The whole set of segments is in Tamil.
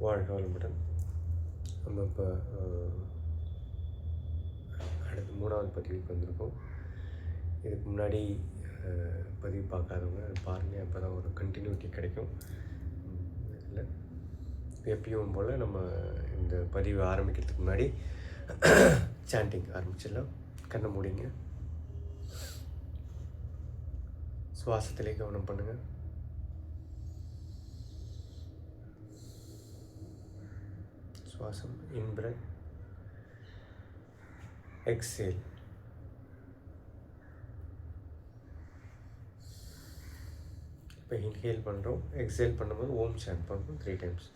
வாழ்க வளமுடன். நம்ம இப்போ அடுத்து 3வது பதிவுக்கு வந்திருக்கோம். இதுக்கு முன்னாடி பதிவு பார்க்காதவங்க அதை பாருங்கள், அப்போ தான் ஒரு கண்டினியூட்டி கிடைக்கும். இதில் எப்பயும் போல் நம்ம இந்த பதிவு ஆரம்பிக்கிறதுக்கு முன்னாடி சாண்டிங் ஆரம்பிச்சிடலாம். கண்ணை மூடிங்க, சுவாசத்திலே கவனம் பண்ணுங்கள். சுவாசம், இன் பிரெத், எக்ஸேல். இப்போ இன்ஹேல் பண்ணுறோம், எக்ஸேல் பண்ணும்போது ஓம் சாண்ட் பண்ணுறோம் 3 times.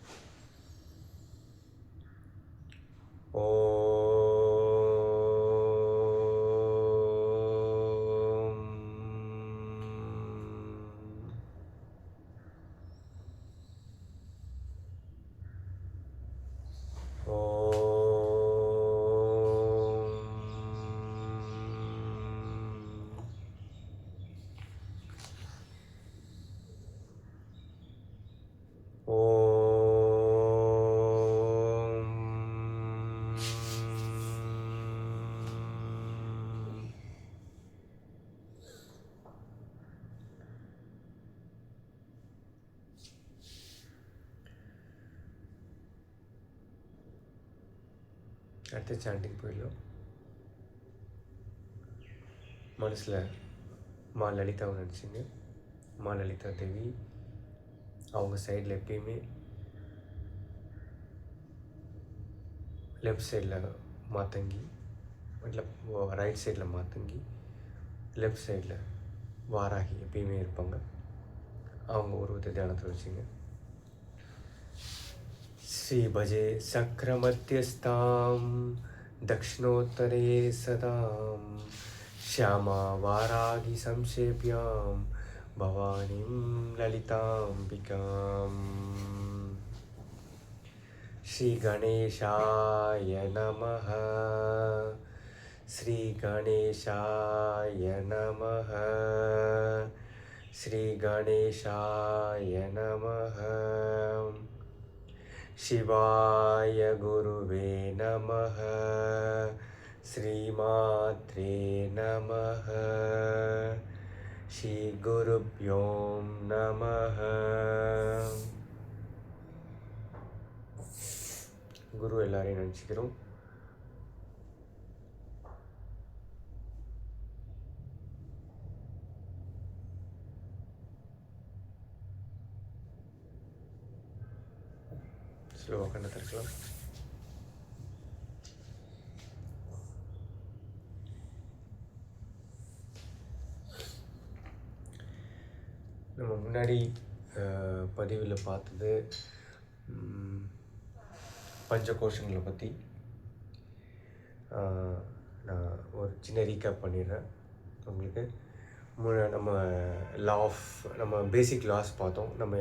அடுத்த சாண்டிங் போயிடலாம். மனசில் மா லலிதாவை நினச்சிங்க. மா லலிதா தேவி அவங்க சைடில் எப்பயுமே லெஃப்ட் சைடில் மாத்தங்கி, ரைட் சைடில் மாத்தங்கி, லெஃப்ட் சைடில் வாராகி எப்பயுமே இருப்பாங்க. அவங்க உருவத்தை தியானத்தில் வச்சுங்க. श्री भजे सक्र-मध्यस्थां दक्षिणोत्तरे सदां श्यामा वारागी संक्षेप्यां भवानीं ललिताम्बिकाम्. श्री गणेशाय नमः. श्री गणेशाय नमः. श्री गणेशाय नमः. शिवाय गुरुवे नमः. श्रीमात्रे नमः. श्री गुरुभ्यो नमः. குரு எல்லாரையும் நினச்சிக்கிறோம். ஸ்லோவாக கண்ணை திறக்கலாம். நம்ம முன்னாடி பதிவில் பார்த்தது பஞ்சகோஷங்களை பற்றி. நான் ஒரு சின்ன ரீகேப் பண்ணிடுறேன் உங்களுக்கு. நம்ம நம்ம பேசிக் லாஸ் பார்த்தோம். நம்ம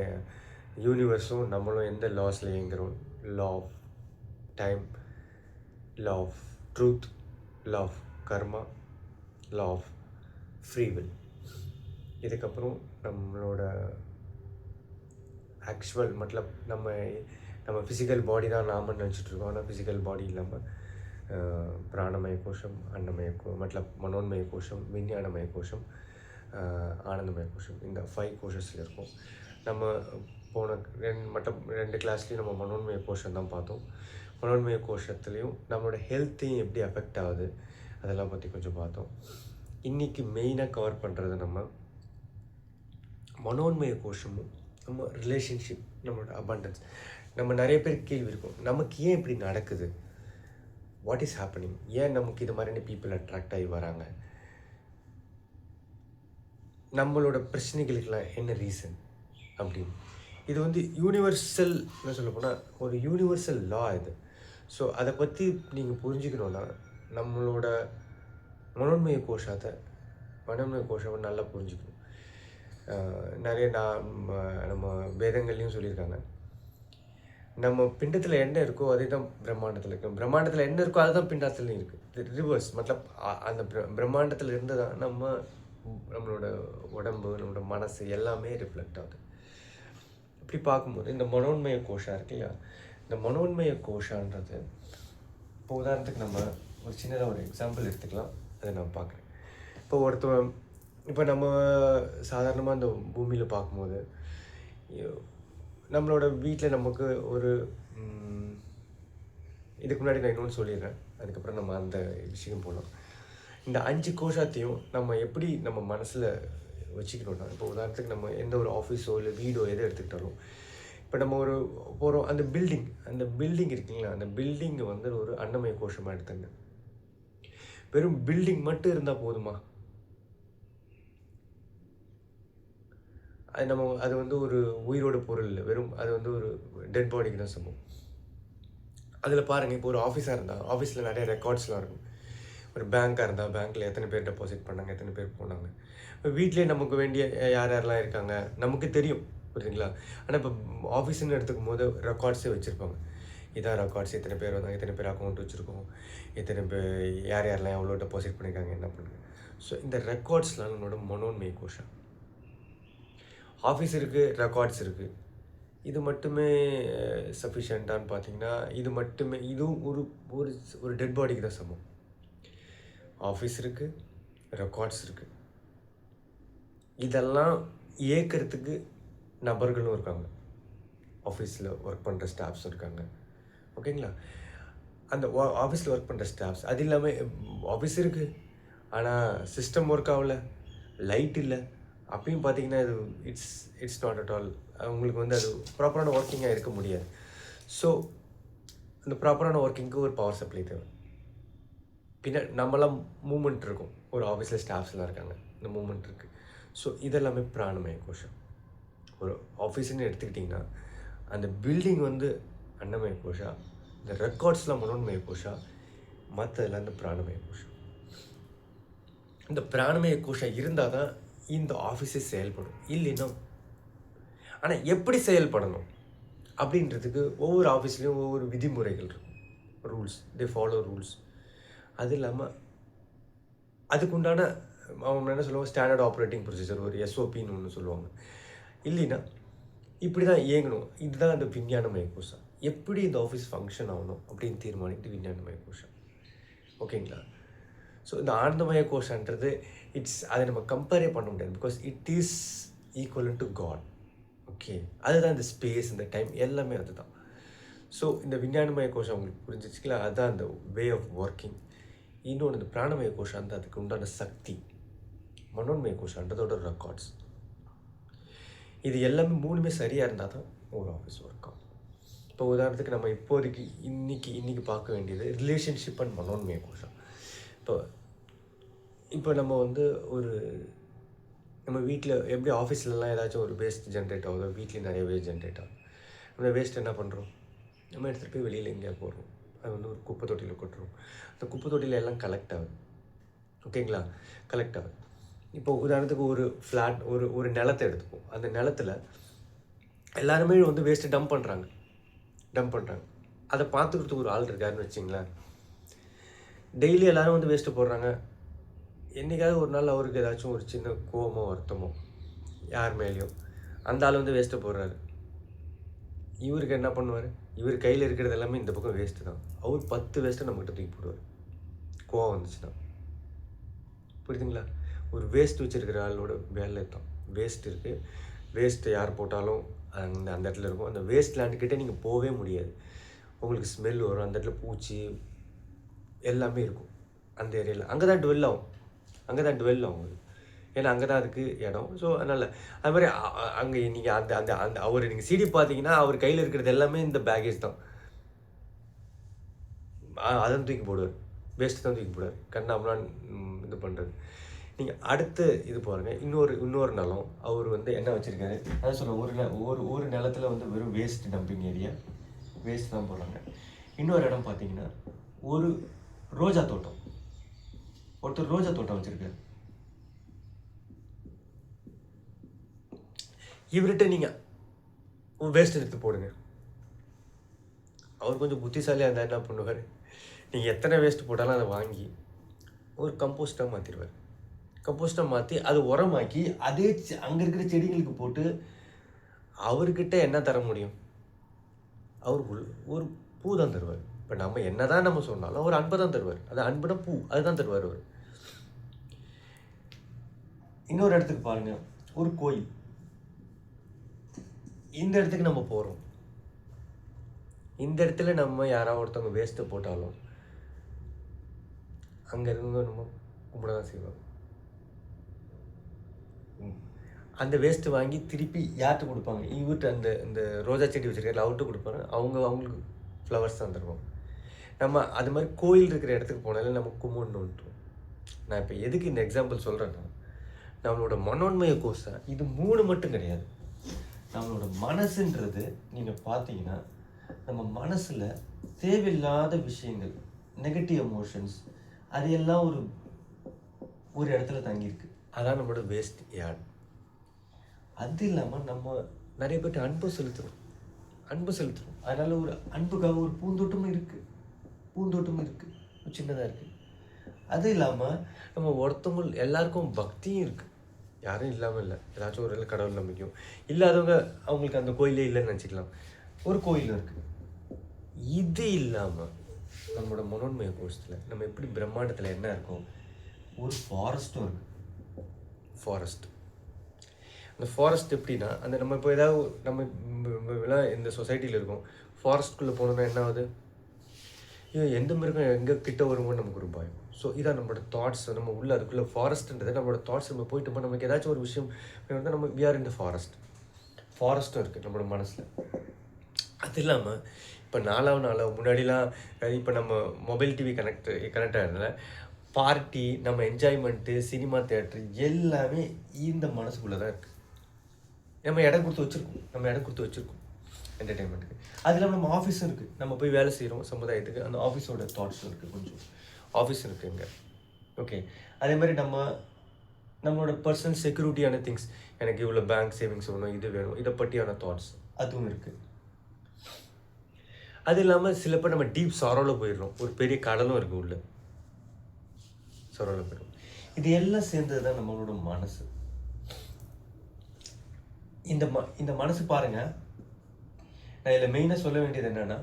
யூனிவர்ஸும் நம்மளும் எந்த லாஸில் இயங்குகிறோம்? Law of time, law of truth, law of karma, law of free will. இதுக்கப்புறம் நம்மளோட ஆக்சுவல் நம்ம ஃபிசிக்கல் பாடி தான் நாம் நினச்சிட்ருக்கோம். ஆனால் ஃபிசிக்கல் பாடி இல்லாமல் பிராணமய கோஷம், அன்னமய மனோன்மய கோஷம், விஞ்ஞானமய கோஷம், ஆனந்தமய கோஷம், இந்த 5 கோஷஸில் இருக்கும். நம்ம போன 2 கிளாஸ்லேயும் நம்ம மனோன்மய கோஷம் தான் பார்த்தோம். மனோன்மய கோஷத்துலேயும் நம்மளோட ஹெல்த்தையும் எப்படி அஃபெக்ட் ஆகுது அதெல்லாம் பற்றி கொஞ்சம் பார்த்தோம். இன்றைக்கி மெயினாக கவர் பண்ணுறது நம்ம மனோன்மய கோஷமும் நம்ம ரிலேஷன்ஷிப், நம்மளோட அபண்டன்ஸ். நம்ம நிறைய பேர் கேள்வி இருக்கும், நமக்கு ஏன் இப்படி நடக்குது? What is happening? ஏன் நமக்கு இது மாதிரியான பீப்புள் அட்ராக்ட் ஆகி வராங்க? நம்மளோட பிரச்சனைகளுக்கெல்லாம் என்ன ரீசன் அப்படின்னு. இது யூனிவர்சல் என்ன சொல்ல போனால் ஒரு யூனிவர்சல் லா இது. ஸோ அதை பற்றி நீங்கள் புரிஞ்சுக்கணுன்னா நம்மளோட மனோன்மய கோஷத்தை நல்லா புரிஞ்சுக்கணும். நிறைய நம்ம வேதங்கள்லையும் சொல்லியிருக்காங்க, நம்ம பிண்டத்தில் என்ன இருக்கோ அதே தான் பிரம்மாண்டத்தில் இருக்கும். பிரம்மாண்டத்தில் என்ன இருக்கோ அதுதான் பிண்டத்துலையும் இருக்குது. ரிவர்ஸ் அந்த பிரம்மாண்டத்தில் இருந்து தான் நம்மளோட உடம்பு, நம்மளோட மனசு எல்லாமே ரிஃப்ளெக்ட் ஆகுது. இப்படி பார்க்கும்போது இந்த மனோன்மய கோஷம் இருக்கு இல்லையா, இந்த மனோன்மய கோஷான்றது இப்போ உதாரணத்துக்கு நம்ம ஒரு சின்னதாக ஒரு எக்ஸாம்பிள் எடுத்துக்கலாம். அதை நான் பார்க்குறேன். இப்போ ஒருத்தவன் இப்போ நம்ம சாதாரணமாக இந்த பூமியில் பார்க்கும்போது நம்மளோட வீட்டில் நமக்கு ஒரு இதுக்கு முன்னாடி நான் இன்னொன்று சொல்லிடுறேன், அதுக்கப்புறம் நம்ம அந்த விஷயம் போகலாம். இந்த 5 கோஷத்தையும் நம்ம எப்படி நம்ம மனசில் வச்சுக்கணும்னா, இப்போ உதாரணத்துக்கு நம்ம எந்த ஒரு ஆஃபீஸோ இல்லை வீடோ எதை எடுத்துக்கிட்டாலும், இப்போ நம்ம ஒரு போகிறோம், அந்த பில்டிங் இருக்குங்களா, அந்த பில்டிங்கை வந்து ஒரு அன்னமய கோஷமாக எடுத்துங்க. வெறும் பில்டிங் மட்டும் இருந்தால் போதுமா? அது வந்து ஒரு உயிரோட பொருள் இல்லை, வெறும் அது வந்து ஒரு டெட் பாடிக்கு தான் சமம். அதில் பாருங்கள், இப்போ ஒரு ஆஃபீஸாக இருந்தால் ஆஃபீஸில் நிறைய ரெக்கார்ட்ஸ்லாம் இருக்கும். ஒரு பேங்காக இருந்தால் பேங்க்கில் எத்தனை பேர் டெபாசிட் பண்ணாங்க, எத்தனை பேர் போனாங்க. இப்போ வீட்டிலே நமக்கு வேண்டிய யாரெல்லாம் இருக்காங்க நமக்கு தெரியும், புரியுதுங்களா? ஆனால் இப்போ ஆஃபீஸ்ன்னு எடுத்துக்கும் போது ரெக்கார்ட்ஸே வச்சுருப்பாங்க. இதான் ரெக்கார்ட்ஸ், எத்தனை பேர் வந்தாங்க, எத்தனை பேர் அக்கௌண்ட் வச்சுருக்கோம், எத்தனை பேர் யாரெல்லாம் எவ்வளோ டெபாசிட் பண்ணியிருக்காங்க, என்ன பண்ணுங்க. ஸோ இந்த ரெக்கார்ட்ஸ்லாம் நம்மளோட மனோன்மய கோஷம். ஆஃபீஸ் இருக்குது, ரெக்கார்ட்ஸ் இருக்குது, இது மட்டுமே சஃபிஷியண்ட்டான்னு பார்த்தீங்கன்னா இதுவும் ஒரு ஒரு ஒரு டெட் பாடிக்கு தான் சமம். ஆஃபீஸ் இருக்குது, ரெக்கார்ட்ஸ் இருக்குது, இதெல்லாம் இயக்கிறதுக்கு நபர்களும் இருக்காங்க, ஆஃபீஸில் ஒர்க் பண்ணுற ஸ்டாஃப்ஸும் இருக்காங்க. ஓகேங்களா? அந்த ஆஃபீஸில் ஒர்க் பண்ணுற ஸ்டாஃப்ஸ், அது இல்லாமல் ஆஃபீஸ் இருக்குது ஆனால் சிஸ்டம் ஒர்க் ஆகலை, லைட் இல்லை, அப்பயும் பார்த்தீங்கன்னா இது இட்ஸ் நாட் அட் ஆல். அவங்களுக்கு வந்து அது ப்ராப்பரான ஒர்க்கிங்காக இருக்க முடியாது. ஸோ அந்த ப்ராப்பரான ஒர்க்கிங்க்கு ஒரு பவர் சப்ளை தேவை. நம்மளாம் மூமெண்ட் இருக்கும், ஒரு ஆஃபீஸில் ஸ்டாஃப்ஸ்லாம் இருக்காங்க, இந்த மூமெண்ட் இருக்குது. ஸோ இதெல்லாமே பிராணமய கோஷம். ஒரு ஆஃபீஸ்ன்னு எடுத்துக்கிட்டிங்கன்னா அந்த பில்டிங் வந்து அன்னமய கோஷா, இந்த ரெக்கார்ட்ஸ்லாம் மனோன்மய கோஷா, மற்றதெல்லாம் இந்த பிராணமய கோஷம். இந்த பிராணமய கோஷம் இருந்தால் தான் இந்த ஆஃபீஸே செயல்படும், இல்லைன்னா. ஆனால் எப்படி செயல்படணும் அப்படின்றதுக்கு ஒவ்வொரு ஆஃபீஸ்லேயும் ஒவ்வொரு விதிமுறைகள் இருக்கும், ரூல்ஸ், தே ஃபாலோ ரூல்ஸ். அது இல்லாமல் அதுக்குண்டான அவங்க என்ன சொல்லுவாங்க, ஸ்டாண்டர்ட் ஆப்ரேட்டிங் ப்ரொசீஜர், ஒரு எஸ்ஓபின்னு ஒன்று சொல்லுவாங்க. இல்லைன்னா இப்படி தான் இயங்கணும், இதுதான் அந்த விஞ்ஞானமய கோஷம். எப்படி இந்த ஆஃபீஸ் ஃபங்க்ஷன் ஆகணும் அப்படின்னு தீர்மானித்து விஞ்ஞானமய கோஷம். ஓகேங்களா? ஸோ இந்த ஆனந்தமய கோஷன்றது அதை நம்ம கம்பேரே பண்ண முடியாது, because it is equal to god. Okay, அதுதான் இந்த ஸ்பேஸ், இந்த டைம் எல்லாமே அதுதான். ஸோ இந்த விஞ்ஞானமய கோஷம் உங்களுக்கு புரிஞ்சிச்சுங்களா? அதுதான் அந்த வே ஆஃப் ஒர்க்கிங். இன்னொன்று இந்த பிராணமய கோஷம் தான் அதுக்கு உண்டான சக்தி. மனோன்மய கோஷன்றதோட ரெக்கார்ட்ஸ். இது எல்லாமே மூணுமே சரியாக இருந்தால் தான் ஒரு ஆஃபீஸ் ஒர்க் ஆகும். இப்போ உதாரணத்துக்கு நம்ம இப்போதைக்கு இன்னைக்கு பார்க்க வேண்டியது ரிலேஷன்ஷிப் அண்ட் மனோன்மய கோஷம். இப்போ நம்ம வந்து நம்ம வீட்டில் எப்படி ஆஃபீஸ்லலாம் ஏதாச்சும் ஒரு வேஸ்ட் ஜென்ரேட் ஆகுதோ, வீட்லேயும் நிறைய வேஸ்ட் ஜென்ரேட் ஆகும். நம்ம வேஸ்ட் என்ன பண்ணுறோம், நம்ம எடுத்துகிட்டு போய் வெளியில் எங்கேயா போடுறோம், அது வந்து ஒரு குப்பை தொட்டியில் கொட்டுறோம். அந்த குப்பை தொட்டியில் எல்லாம் கலெக்ட் ஆகுது. ஓகேங்களா? கலெக்ட் ஆகுது. இப்போ உதாரணத்துக்கு ஒரு ஃப்ளாட், ஒரு நிலத்தை எடுத்துப்போம். அந்த நிலத்தில் எல்லாருமே வந்து வேஸ்ட்டு டம்ப் பண்ணுறாங்க. அதை பார்த்துக்கிறதுக்கு ஒரு ஆள் இருக்காருன்னு வச்சிங்களேன். டெய்லி எல்லோரும் வந்து வேஸ்ட்டு போடுறாங்க. என்றைக்காவது ஒரு நாள் அவருக்கு ஏதாச்சும் ஒரு சின்ன கோவமோ வருத்தமோ யார் மேலேயும், அந்த ஆள் வந்து வேஸ்ட்டை போடுறாரு. இவருக்கு என்ன பண்ணுவார், இவர் கையில் இருக்கிறது எல்லாமே இந்த பக்கம் வேஸ்ட்டு தான். அவர் 10 வேஸ்ட்டை நம்மகிட்ட தூக்கி போடுவார், கோவம் வந்துச்சுன்னா. புரியுதுங்களா? ஒரு வேஸ்ட் வச்சுருக்கிற ஆளோட வேலை தான். வேஸ்ட் இருக்குது, வேஸ்ட்டு யார் போட்டாலும் அந்த இடத்துல இருக்கும். அந்த வேஸ்ட் லேண்டுக்கிட்டே நீங்கள் போகவே முடியாது, உங்களுக்கு ஸ்மெல் வரும். அந்த இடத்துல பூச்சி எல்லாமே இருக்கும் அந்த ஏரியாவில். அங்கே தான் டுவெல் ஆகும், ஏன்னா அங்கே தான் அதுக்கு இடம். ஸோ அதனால் அது மாதிரி அங்கே நீங்கள் அந்த அவர் நீங்கள் சிடி பார்த்தீங்கன்னா அவர் கையில் இருக்கிறது எல்லாமே இந்த பேகேஜ் தான். அதான் தூக்கி போடுவார், வேஸ்ட்டு தான் தூக்கி போடுவார், கண்ணாமலாம் இது பண்ணுறது. நீங்கள் அடுத்து இது பாருங்கள், இன்னொரு நிலம் அவர் வந்து என்ன வச்சுருக்காரு, அதான் சொல்ல ஒரு நிலத்தில் வந்து வெறும் வேஸ்ட் டம்பிங் ஏரியா, வேஸ்ட் தான் போடுறாங்க. இன்னொரு இடம் பார்த்தீங்கன்னா ஒரு ரோஜா தோட்டம், ஒருத்தர் ரோஜா தோட்டம் வச்சுருக்காரு. இவர்கிட்ட நீங்கள் வேஸ்ட் எடுத்து போடுங்க. அவர் கொஞ்சம் புத்திசாலியாக இருந்தால் என்ன பண்ணுவார், நீங்கள் எத்தனை வேஸ்ட்டு போட்டாலும் அதை வாங்கி ஒரு கம்போஸ்டாக மாற்றிடுவார். கம்போஸ்டாக மாற்றி அது உரமாக்கி அதே அங்கே இருக்கிற செடிகளுக்கு போட்டு அவர்கிட்ட என்ன தர முடியும், அவர் ஒரு பூ தான் தருவார். இப்போ நம்ம என்ன தான் நம்ம சொன்னாலும் அவர் அன்பை தான் தருவார். அது அன்புனா பூ, அதுதான் தருவார் அவர். இன்னொரு இடத்துக்கு பாருங்கள், ஒரு கோயில். இந்த இடத்துக்கு நம்ம போகிறோம். இந்த இடத்துல நம்ம யாராவது ஒருத்தவங்க வேஸ்ட்டை போட்டாலும் அங்கே இருந்து நம்ம கும்பிட தான் செய்வாங்க. அந்த வேஸ்ட்டு வாங்கி திருப்பி யார்கிட்ட கொடுப்பாங்க? இவர்கிட்ட அந்த இந்த ரோஜா செடி வச்சுருக்காரு, அவர்கிட்ட கொடுப்பாங்க. அவங்களுக்கு ஃப்ளவர்ஸ் தான் தருவாங்க. நம்ம அது மாதிரி கோயில் இருக்கிற இடத்துக்கு போனாலும் நம்ம கும்பிடணுன்ட்டு. நான் இப்போ எதுக்கு இந்த எக்ஸாம்பிள் சொல்கிறேன்னா, நம்மளோட மனோன்மய கோஷம் இது 3 மட்டும் கிடையாது. நம்மளோட மனசுன்றது நீங்கள் பார்த்தீங்கன்னா, நம்ம மனசில் தேவையில்லாத விஷயங்கள், நெகட்டிவ் எமோஷன்ஸ், அது எல்லாம் ஒரு இடத்துல தங்கியிருக்கு. அதான் நம்மளோட வேஸ்ட் யார்ட். அது இல்லாமல் நம்ம நிறைய பேர்ட்டு அன்பு செலுத்துகிறோம். அதனால் ஒரு அன்புக்காக ஒரு பூந்தோட்டமும் இருக்குது, சின்னதாக இருக்குது. அது இல்லாமல் நம்ம ஒருத்தவங்க எல்லாருக்கும் பக்தியும் இருக்குது. யாரும் இல்லாமல் இல்லை, ஏதாச்சும் ஒரு கடவுள் நம்பிக்கையும் இல்லாதவங்க அவங்களுக்கு அந்த கோயிலே இல்லைன்னு நினச்சிக்கலாம். ஒரு கோயில் இருக்குது. இது இல்லாமல் நம்மளோட மனோன்மய கோஷத்தில் நம்ம எப்படி பிரம்மாண்டத்தில் என்ன இருக்கும், ஒரு ஃபாரஸ்ட்டும் இருக்குது. அந்த ஃபாரஸ்ட் எப்படின்னா, அந்த நம்ம இப்போ ஏதாவது நம்ம இந்த சொசைட்டியில் இருக்கோம், ஃபாரஸ்ட்குள்ளே போனோம்னா என்ன ஆகுது? எந்த மிருகம் எங்கே கிட்ட வருமோன்னு நமக்கு ஒரு பயம். ஸோ இதான் நம்மளோட தாட்ஸ். நம்ம உள்ள அதுக்குள்ளே ஃபாரஸ்ட்ன்றது நம்மளோட தாட்ஸ். நம்ம போயிட்டு நமக்கு ஏதாச்சும் ஒரு விஷயம் வந்து நம்ம வி ஆர் இன் த ஃபாரஸ்ட்டும் இருக்குது நம்மளோட மனசில். அது இல்லாமல் இப்போ நாளாக முன்னாடிலாம் இப்போ நம்ம மொபைல் டிவி கனெக்ட் ஆகிறதுனால பார்ட்டி, நம்ம என்ஜாய்மெண்ட்டு, சினிமா தியேட்டர் எல்லாமே இந்த மனசுக்குள்ளே தான் இருக்குது. நம்ம இடம் கொடுத்து வச்சுருக்கோம் என்டர்டெயின்மெண்ட்டுக்கு. அது இல்லாமல் நம்ம ஆஃபீஸும் இருக்குது. நம்ம போய் வேலை செய்கிறோம் சமுதாயத்துக்கு, அந்த ஆஃபீஸோட தாட்ஸும் இருக்குது. கொஞ்சம் ஆஃபீஸ் இருக்குது இங்கே. ஓகே, அதே மாதிரி நம்மளோட பர்சனல் செக்யூரிட்டியான திங்ஸ், எனக்கு இவ்வளோ பேங்க் சேவிங்ஸ் வேணும், இது வேணும், இதை பற்றியான தாட்ஸ் அதுவும் இருக்குது. அது இல்லாமல் சில பேர் நம்ம டீப் சாரோவில் போயிடுறோம். ஒரு பெரிய கடலும் இருக்குது உள்ள, சாரோவில் போயிடும். இது எல்லாம் சேர்ந்தது தான் நம்மளோட மனசு. இந்த மனசு பாருங்கள், நான் இதில் மெயினாக சொல்ல வேண்டியது என்னென்னா,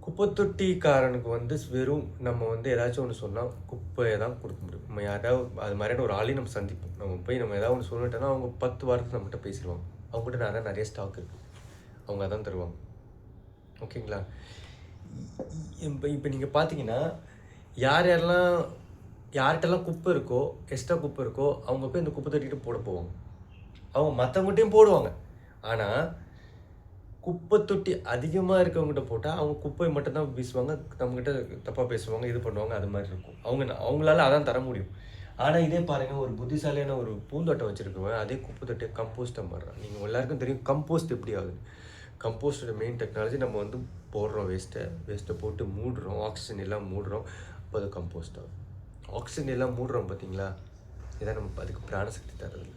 குப்பை தொட்டிக்காரனுக்கு வந்து வெறும் நம்ம வந்து ஏதாச்சும் ஒன்று சொன்னால் குப்பையை தான் கொடுக்க முடியும். நம்ம யாராவது அது மாதிரியான ஒரு ஆளையும் நம்ம சந்திப்போம். நம்ம ஏதாவது ஒன்று சொல்லிட்டோன்னா அவங்க 10 வாரத்துக்கு நம்மகிட்ட பேசிடுவாங்க. அவங்ககிட்ட நிறைய ஸ்டாக் இருக்குது, அவங்க அதான் தருவாங்க. ஓகேங்களா? இப்போ நீங்கள் பார்த்தீங்கன்னா, யார்கிட்டலாம் குப்பை இருக்கோ, எக்ஸ்ட்ரா குப்பை இருக்கோ, அவங்க போய் இந்த குப்பை தொட்டிகிட்டு போட போவாங்க. அவங்க மற்றவங்ககிட்டையும் போடுவாங்க. ஆனால் குப்பை தொட்டி அதிகமாக இருக்கவங்ககிட்ட போட்டால் அவங்க குப்பை மட்டும்தான் வீசுவாங்க, நம்மகிட்ட தப்பாக பேசுவாங்க, இது பண்ணுவாங்க. அது மாதிரி இருக்கும். அவங்களால அதான் தர முடியும். ஆனால் இதே பாருங்கள், ஒரு புத்திசாலியான ஒரு பூந்தோட்டம் வச்சுருக்கவன் அதே குப்பை தொட்டியை கம்போஸ்ட்டை மாறுறான். நீங்கள் எல்லாருக்கும் தெரியும் கம்போஸ்ட் எப்படி ஆகுது. கம்போஸ்டோட மெயின் டெக்னாலஜி, நம்ம வந்து போடுறோம் வேஸ்ட்டை போட்டு மூடுறோம், ஆக்சிஜன் எல்லாம் மூடுறோம், அப்போ அது கம்போஸ்ட் ஆகும். ஆக்சிஜன் எல்லாம் மூடுறோம் பார்த்தீங்களா, இதான் நம்ம அதுக்கு பிராணசக்தி தரது.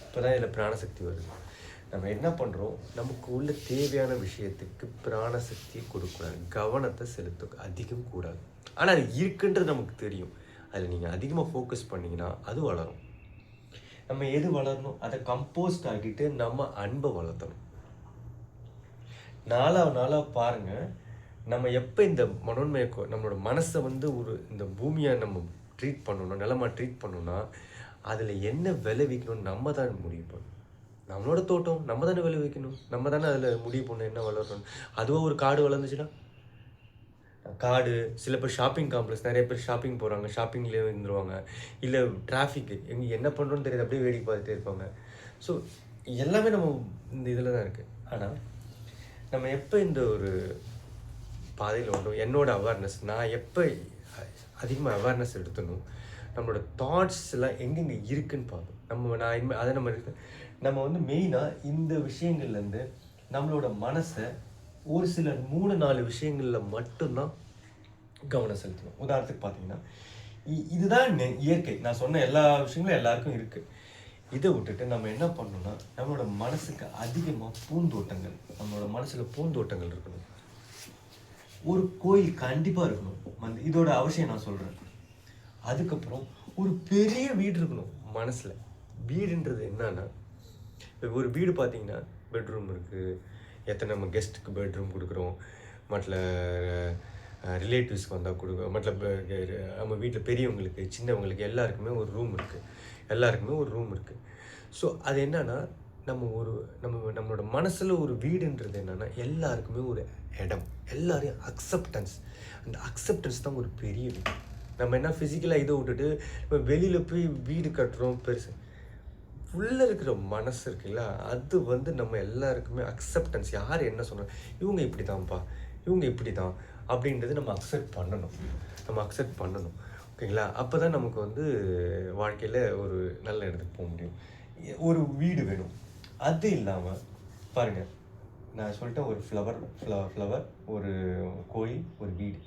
இப்போ தான் இதில் பிராணசக்தி வருது. நம்ம என்ன பண்ணுறோம், நமக்கு உள்ள தேவையான விஷயத்துக்கு பிராணசக்தியை கொடுக்கூடாது, கவனத்தை செலுத்த அதிகம் கூடாது. ஆனால் அது இருக்குன்றது நமக்கு தெரியும். அதில் நீங்கள் அதிகமாக ஃபோக்கஸ் பண்ணிங்கன்னா அது வளரும். நம்ம எது வளரணும், அதை கம்போஸ்ட் ஆக்கிட்டு நம்ம அன்பை வளர்த்தணும். நாளாக பாருங்கள், நம்ம எப்போ இந்த மனோன்மயக்கோ நம்மளோட மனசை வந்து இந்த பூமியை நம்ம ட்ரீட் பண்ணணும், நிலமாக ட்ரீட் பண்ணணும்னா அதில் என்ன விளைவிக்கணும்னு நம்ம தான் முடிவு பண்ணணும். நம்மளோட தோட்டம் நம்ம தானே விளைவிக்கணும், நம்ம தானே அதில் முடிவு பண்ணணும் என்ன வளரணும். அதுவும் ஒரு காடு வளர்ந்துச்சுன்னா, காடு, சில பேர் ஷாப்பிங் காம்ப்ளெக்ஸ், நிறைய பேர் ஷாப்பிங் போகிறாங்க, ஷாப்பிங்லேயே இருந்துருவாங்க. இல்லை டிராஃபிக்கு, எங்கே என்ன பண்ணுறோன்னு தெரியாது, அப்படியே வேடிக்கை பார்த்துட்டே இருப்பாங்க. ஸோ எல்லாமே நம்ம இந்த இதில் தான் இருக்குது. ஆனால் நம்ம எப்போ இந்த ஒரு பாதையில் வந்தோம், என்னோட அவேர்னஸ், நான் எப்போ அதிகமாக அவேர்னஸ் எடுத்தணும், நம்மளோட தாட்ஸ் எல்லாம் எங்கெங்கே இருக்குன்னு பார்ப்போம். அதை நம்ம வந்து மெயினாக இந்த விஷயங்கள்லேருந்து நம்மளோட மனசை ஒரு சில 3-4 விஷயங்களில் மட்டும்தான் கவனம் செலுத்தணும். உதாரணத்துக்கு பார்த்தீங்கன்னா, இதுதான் இயற்கை. நான் சொன்ன எல்லா விஷயங்களும் எல்லாருக்கும் இருக்குது. இதை விட்டுட்டு நம்ம என்ன பண்ணணும்னா, நம்மளோட மனசுக்கு அதிகமாக பூந்தோட்டங்கள், நம்மளோட மனசில் பூந்தோட்டங்கள் இருக்கணும். ஒரு கோயில் கண்டிப்பாக இருக்கணும். இதோட அவசியம் நான் சொல்கிறேன். அதுக்கப்புறம் ஒரு பெரிய வீடு இருக்கணும் மனசில். வீடுன்றது என்னன்னா, இப்போ ஒரு வீடு பார்த்தீங்கன்னா பெட்ரூம் இருக்குது, எத்தனை நம்ம கெஸ்ட்டுக்கு பெட்ரூம் கொடுக்குறோம், மற்ற ரிலேட்டிவ்ஸ்க்கு வந்தால் கொடுக்குறோம், மற்ற நம்ம வீட்டில் பெரியவங்களுக்கு சின்னவங்களுக்கு எல்லாருக்குமே ஒரு ரூம் இருக்குது. ஸோ அது என்னன்னா நம்மளோட மனசில் ஒரு வீடுன்றது என்னென்னா எல்லாருக்குமே ஒரு இடம், எல்லாரையும் அந்த அக்செப்டன்ஸ் தான் ஒரு பெரிய வீடு. நம்ம என்ன ஃபிசிக்கலாக இதை விட்டுட்டு இப்போ வெளியில் போய் வீடு கட்டுறோம் பெருசு, உள்ளே இருக்கிற மனசு இருக்குல்ல, அது நம்ம எல்லாருக்குமே அக்செப்டன்ஸ். யார் என்ன சொன்னாலும் இவங்க இப்படி தான் அப்படின்றது நம்ம அக்செப்ட் பண்ணணும். ஓகேங்களா? அப்போ தான் நமக்கு வாழ்க்கையில் ஒரு நல்ல இடத்துக்கு போக முடியும். ஒரு வீடு வேணும். அது இல்லாமல் பாருங்கள், நான் சொல்லிட்டேன், ஒரு ஃப்ளவர், ஒரு கோயில், ஒரு வீடு.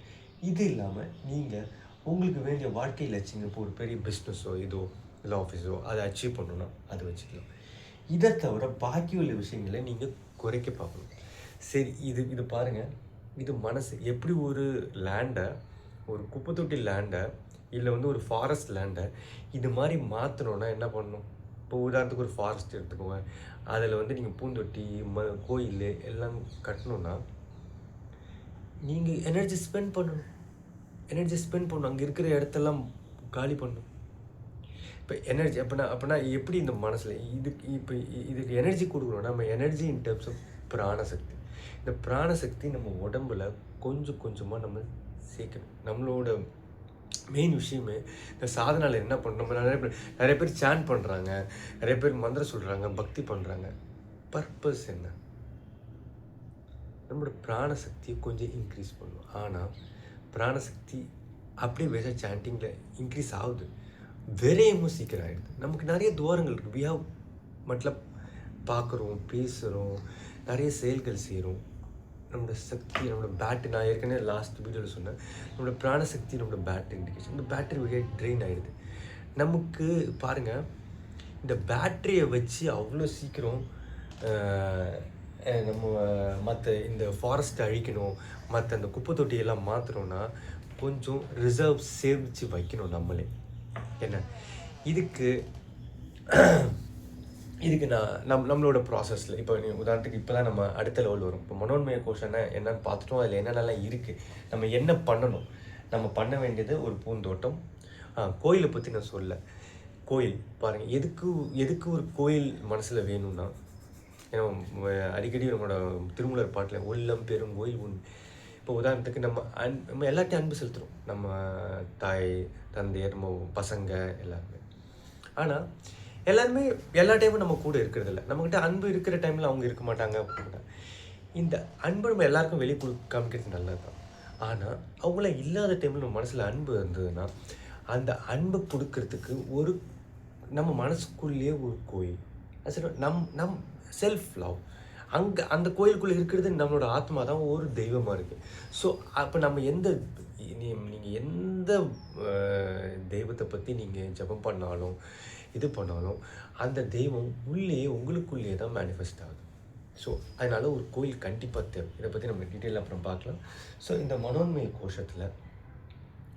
இது இல்லாமல் நீங்கள் உங்களுக்கு வேண்டிய வாழ்க்கை லட்சியம், இப்போ ஒரு பெரிய பிஸ்னஸோ இல்லை ஆஃபீஸோ அதை அச்சீவ் பண்ணணுன்னா அது வச்சுக்கலாம். இதை தவிர பாக்கி உள்ள விஷயங்களை நீங்கள் குறைக்க பார்க்கணும். சரி, இது பாருங்கள், இது மனசு எப்படி ஒரு லேண்டை, ஒரு குப்பை தொட்டி லேண்டை இல்லை ஒரு ஃபாரஸ்ட் லேண்டை இது மாதிரி மாற்றணுன்னா என்ன பண்ணணும்? இப்போ உதாரணத்துக்கு ஒரு ஃபாரஸ்ட் எடுத்துக்கோங்க, அதில் நீங்கள் பூந்தொட்டி கோயில் எல்லாம் கட்டணுன்னா நீங்கள் எனர்ஜி ஸ்பெண்ட் பண்ணணும். அங்கே இருக்கிற இடத்தெல்லாம் காலி பண்ணணும். இப்போ எனர்ஜி அப்படின்னா எப்படி இந்த மனசில் இதுக்கு எனர்ஜி கொடுக்கணும்? நம்ம எனர்ஜி இன் டர்ம்ஸ் ஆஃப் பிராணசக்தி. இந்த பிராணசக்தி நம்ம உடம்புல கொஞ்சம் கொஞ்சமாக நம்ம சேர்க்கணும். நம்மளோட மெயின் விஷயமே இந்த சாதனால என்ன பண்ணணும்? நிறைய பேர் சாண்ட் பண்ணுறாங்க, நிறைய பேர் மந்திரம் சொல்கிறாங்க, பக்தி பண்ணுறாங்க. பர்பஸ் என்ன? நம்மளோட பிராணசக்தியை கொஞ்சம் இன்க்ரீஸ் பண்ணணும். ஆனால் பிராணசக்தி அப்படியே வேற சாண்டிங்கில் இன்க்ரீஸ் ஆகுது, விரையமும் சீக்கிரம் ஆகிடுது. நமக்கு நிறைய துவாரங்கள் இருக்குது. வி ஹவ் மட்லப் பார்க்குறோம், பேசுகிறோம், நிறைய செயல்கள் செய்கிறோம். நம்மளோட சக்தி, நம்மளோட பேட்டரி, நான் ஏற்கனவே லாஸ்ட் வீடியோவில் சொன்னேன், நம்மளோட பிராணசக்தி நம்மளோட பேட்டரி இண்டிகேஷன். இந்த பேட்டரி வகையாக ட்ரெயின் ஆகிடுது. நமக்கு பாருங்கள், இந்த பேட்டரியை வச்சு அவ்வளோ சீக்கிரம் நம்ம மற்ற இந்த ஃபாரஸ்ட்டை அழிக்கணும், மற்ற அந்த குப்பை தொட்டியெல்லாம் மாற்றணும்னா கொஞ்சம் ரிசர்வ் சேமித்து வைக்கணும் நம்மளே. என்ன இதுக்கு நம்மளோட ப்ராசஸில் இப்போ உதாரணத்துக்கு இப்போ தான் நம்ம அடுத்த லெவல் வரும். இப்போ மனோன்மய கோஷனை என்னன்னு பார்த்துட்டோம், அதில் என்னென்னலாம் இருக்குது, நம்ம என்ன பண்ணணும். நம்ம பண்ண வேண்டியது ஒரு பூந்தோட்டம். கோயிலை பற்றி நான் சொல்ல, கோயில் பாருங்கள், எதுக்கு ஒரு கோயில் மனசில் வேணும்னா, ஏன்னா அடிக்கடி நம்மளோட திருமூலர் பாட்டில் உள்ளம் பெருங்கோயில் உண். இப்போ உதாரணத்துக்கு நம்ம எல்லாத்தையும் அன்பு செலுத்துகிறோம், நம்ம தாய் தந்தையர், நம்ம பசங்க எல்லாருமே. ஆனால் எல்லாருமே எல்லா டைமும் நம்ம கூட இருக்கிறதில்ல. நம்மக்கிட்ட அன்பு இருக்கிற டைமில் அவங்க இருக்க மாட்டாங்க அப்படின்னா, இந்த அன்பு நம்ம எல்லாருக்கும் வெளியே காமிக்கிறது நல்லது தான். ஆனால் அவங்கள இல்லாத டைமில் நம்ம மனசில் அன்பு இருந்ததுன்னா, அந்த அன்பை கொடுக்கறதுக்கு நம்ம மனசுக்குள்ளேயே ஒரு கோயில், நம் செல்ஃப் லவ். அந்த கோயிலுக்குள்ளே இருக்கிறது நம்மளோட ஆத்மா தான் ஒரு தெய்வமாக இருக்குது. ஸோ அப்போ நம்ம நீங்கள் எந்த தெய்வத்தை பற்றி நீங்கள் ஜெபம் பண்ணாலும் இது பண்ணாலும் அந்த தெய்வம் உங்களுக்குள்ளேயே தான் மேனிஃபெஸ்ட் ஆகுது. ஸோ அதனால் ஒரு கோயில் கண்டிப்பாக தேவை. இதை பற்றி நம்ம டீட்டெயிலாக அப்புறம் பார்க்கலாம். ஸோ இந்த மனோன்மய கோஷத்தில்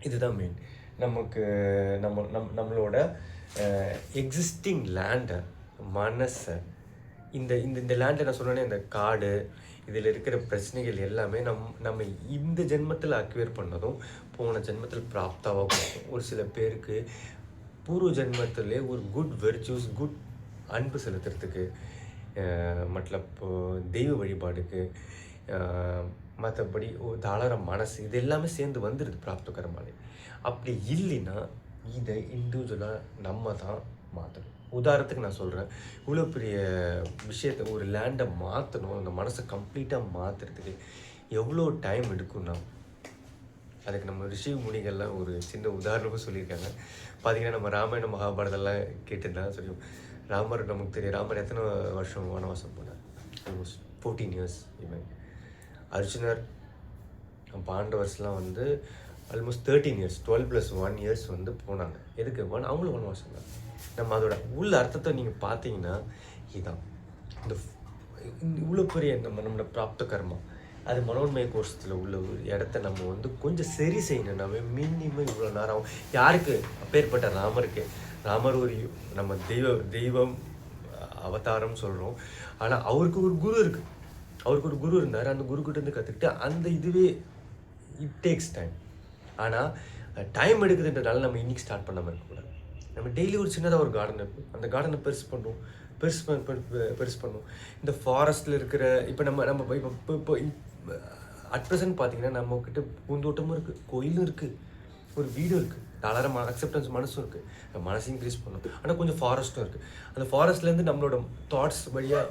இதுதான் மெயின். நமக்கு நம்மளோட எக்ஸிஸ்டிங் லேண்டை, மனசை, இந்த லேண்டை நான் சொன்னேன்னே, இந்த காடு, இதில் இருக்கிற பிரச்சனைகள் எல்லாமே நம்ம இந்த ஜென்மத்தில் அக்வேர் பண்ணதும் போன ஜென்மத்தில் பிராப்தாவாக கொடுக்கும். ஒரு சில பேருக்கு பூர்வ ஜென்மத்திலே ஒரு குட் வெர்ச்சுஸ், குட் அன்பு செலுத்துறதுக்கு, மtlab தெய்வ வழிபாடுக்கு, மற்றபடி ஒரு தாளர மனசு, இது எல்லாமே சேர்ந்து வந்துடுது பிராப்தகரமானே. அப்படி இல்லைன்னா இதை இண்டிவிஜுவலாக நம்ம தான் மாற்றணும். உதாரணத்துக்கு நான் சொல்கிறேன், இவ்வளோ பெரிய விஷயத்தை, ஒரு லேண்டை மாற்றணும், அந்த மனசை கம்ப்ளீட்டாக மாற்றுறதுக்கு எவ்வளோ டைம் எடுக்கும்னா, அதுக்கு நம்ம ரிஷி முனிகள்லாம் ஒரு சின்ன உதாரணமும் சொல்லியிருக்காங்க. பார்த்திங்கன்னா, நம்ம ராமாயண மகாபாரதெல்லாம் கேட்டுதான் சொல்லியும். நமக்கு தெரியும் ராமர் எத்தனை வருஷம் வனவாசம் போனார்? Almost 14 years. இவன் அர்ஜுனர், பாண்டவர்ஸ்லாம் ஆல்மோஸ்ட் 13 years, 12 + 1 years போனாங்க. எதுக்கு? அவங்களும் வனவாசம் தான். நம்ம அதோட உள்ள அர்த்தத்தை நீங்கள் பார்த்தீங்கன்னா இதுதான். இந்த இவ்வளோ பெரிய நம்மளோட பிராப்த கர்மா, அது மனோன்மய கோஷத்தில் உள்ள ஒரு இடத்த நம்ம கொஞ்சம் சரி செய்யணும். நம்ம மினிமம் இவ்வளோ நேரம் யாருக்கு? அப்பேற்பட்ட ராமர் ஒரு நம்ம தெய்வம் அவதாரம் சொல்கிறோம். ஆனால் அவருக்கு ஒரு குரு இருக்குது. அவருக்கு ஒரு குரு இருந்தார், அந்த குருக்கிட்டேருந்து கற்றுக்கிட்டு அந்த இதுவே இட் டேக்ஸ் டைம். ஆனால் டைம் எடுக்குதுன்றதால நம்ம இன்றைக்கி ஸ்டார்ட் பண்ணாமல் இருக்கக்கூடாது. நம்ம டெய்லி ஒரு சின்னதாக ஒரு கார்டன் இருக்கும், அந்த கார்டனை பெருசு பண்ணுவோம், பெருசு பண்ணுவோம். இந்த ஃபாரஸ்ட்டில் இருக்கிற இப்போ இப்போ அட் ப்ரெசன்ட் பார்த்தீங்கன்னா நம்மக்கிட்ட பூந்தோட்டமும் இருக்குது, கோயிலும் இருக்குது, ஒரு வீடும் இருக்குது, தாராளமாக அக்செப்டன்ஸ் மனசும் இருக்குது, மனசு இன்க்ரீஸ் பண்ணும். ஆனால் கொஞ்சம் ஃபாரஸ்ட்டும் இருக்குது. அந்த ஃபாரஸ்ட்லேருந்து நம்மளோட தாட்ஸ் வழியாக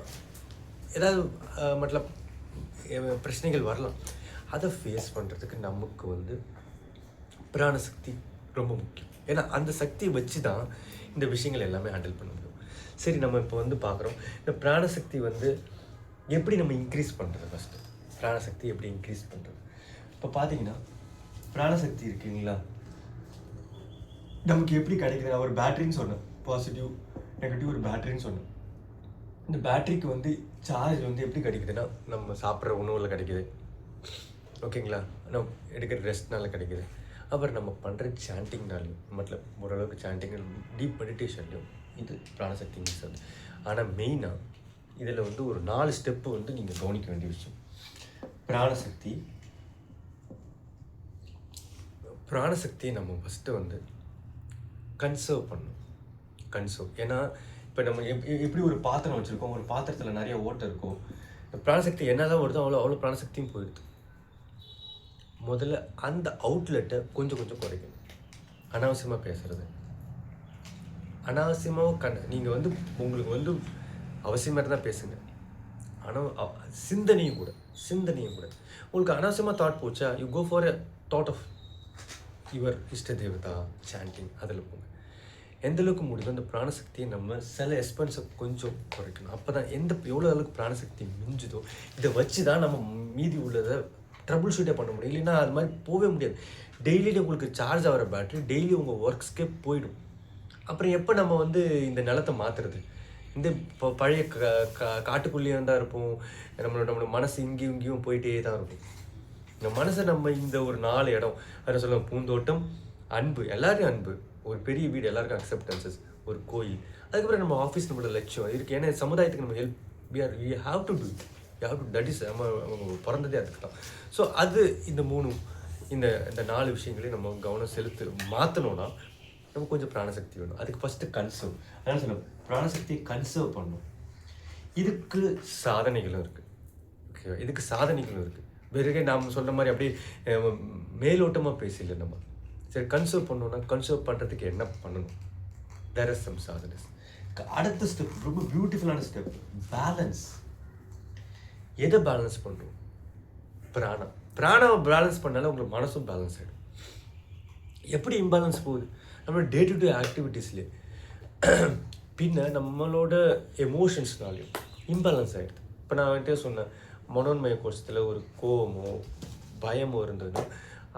ஏதாவது மற்ற பிரச்சனைகள் வரலாம். அதை ஃபேஸ் பண்ணுறதுக்கு நமக்கு பிராணசக்தி ரொம்ப முக்கியம். ஏன்னா அந்த சக்தியை வச்சு தான் இந்த விஷயங்கள் எல்லாமே ஹேண்டில் பண்ண முடியும். சரி, நம்ம இப்போ பார்க்குறோம் இந்த பிராணசக்தி எப்படி நம்ம இன்க்ரீஸ் பண்ணுறது. ஃபஸ்ட்டு பிராணசக்தி எப்படி இன்க்ரீஸ் பண்ணுறது. இப்போ பார்த்தீங்கன்னா பிராணசக்தி இருக்குங்களா, நமக்கு எப்படி கிடைக்குது. நான் ஒரு பேட்டரின்னு சொன்னேன், பாசிட்டிவ் நெகட்டிவ் ஒரு பேட்டரின்னு சொன்னேன். இந்த பேட்டரிக்கு சார்ஜ் எப்படி கிடைக்குதுன்னா நம்ம சாப்பிட்ற உணவில் கிடைக்குது, ஓகேங்களா, நம்ம எடுக்கிற ரெஸ்ட்னால கிடைக்குது, அப்புறம் நம்ம பண்ணுற சாண்டிங்னாலையும் ஓரளவுக்கு சாண்டிங் டீப் மெடிடேஷன்லையும் இது பிராணசக்தி மிஸ் ஆகுது. ஆனால் மெயினாக இதில் ஒரு 4 ஸ்டெப்பு நீங்கள் கவனிக்க வேண்டிய விஷயம். பிராணசக்தியை நம்ம ஃபஸ்ட்டு கன்சர்வ் பண்ணணும். ஏன்னா இப்போ நம்ம எப்படி ஒரு பாத்திரம் வச்சுருக்கோம், ஒரு பாத்திரத்தில் நிறைய ஓட்டை இருக்கும், பிராணசக்தி என்ன தான் வருதோ அவ்வளோ பிராணசக்தியும் போயிடுது. முதல்ல அந்த அவுட்லெட்டை கொஞ்சம் குறைக்கணும். அனாவசியமாக பேசுகிறது, அனாவசியமாக நீங்கள் உங்களுக்கு அவசியமாக இருந்தால் பேசுங்க. ஆனால் சிந்தனையும் கூட உங்களுக்கு அனாவசியமாக தாட் போச்சா, you go for a thought of your இஷ்ட தேவதா சாண்டிங், அதில் போங்க. எந்தளவுக்கு முடியுதோ அந்த பிராணசக்தியை நம்ம சில எக்ஸ்பென்ஸை கொஞ்சம் குறைக்கணும். அப்போ தான் எவ்வளோ அளவுக்கு பிராணசக்தி மிஞ்சுதோ இதை வச்சு தான் நம்ம மீதி உள்ளதை ட்ரபுள் ஷூட்டே பண்ண முடியும். இல்லைன்னா அது மாதிரி போகவே முடியாது. டெய்லி உங்களுக்கு சார்ஜ் ஆகிற பேட்டரி டெய்லி உங்கள் ஒர்க்ஸ்க்கே போயிடும். அப்புறம் எப்போ நம்ம இந்த நிலத்தை மாற்றுறது. இந்த பழைய காட்டுக்குள்ளேயே தான் இருப்போம். நம்மளோட மனசு இங்கேயும் போயிட்டே தான் இருக்கும். இந்த மனசை நம்ம இந்த ஒரு 4 இடம் அதை சொல்லுவோம், பூந்தோட்டம், அன்பு, எல்லாருக்கும் அன்பு, ஒரு பெரிய வீடு, எல்லாருக்கும் அக்செப்டன்சஸ், ஒரு கோயில், அதுக்கப்புறம் நம்ம ஆஃபீஸ், நம்மளோட லட்சியம் இருக்குது. ஏன்னா சமுதாயத்துக்கு நம்ம help we have to do it. That is நம்ம பிறந்ததே அதுக்கு தான். ஸோ அது இந்த 4 விஷயங்களையும் நம்ம கவனம் மாற்றணும்னா நம்ம கொஞ்சம் பிராணசக்தி வேணும். அதுக்கு ஃபஸ்ட்டு கன்சர்வ். அதான் சொல்ல பிராணசக்தியை கன்சர்வ் பண்ணணும். இதுக்கு சாதனைகளும் இருக்குது. ஓகேவா, இதுக்கு சாதனைகளும் இருக்குது. வெறும் நாம் சொல்கிற மாதிரி அப்படியே மேலோட்டமாக பேசல. நம்ம சரி கன்சர்வ் பண்ணோன்னா கன்சர்வ் பண்ணுறதுக்கு என்ன பண்ணணும், தேர் ஆர் சம் சாதனைஸ். அடுத்த ஸ்டெப் ரொம்ப பியூட்டிஃபுல்லான ஸ்டெப், பேலன்ஸ். எதை பேலன்ஸ் பண்ணுறோம்? பிராணாவை பேலன்ஸ் பண்ணாலும் உங்களுக்கு மனசும் பேலன்ஸ் ஆகிடும். எப்படி இம்பேலன்ஸ் போகுது நம்மளோட டே டு டே ஆக்டிவிட்டீஸ்லேயே, பின்ன நம்மளோட எமோஷன்ஸ்னாலையும் இம்பேலன்ஸ் ஆகிடுது. இப்போ நான் சொன்னேன், மனோன்மய கோஷத்தில் ஒரு கோவமோ பயமோ இருந்ததுன்னா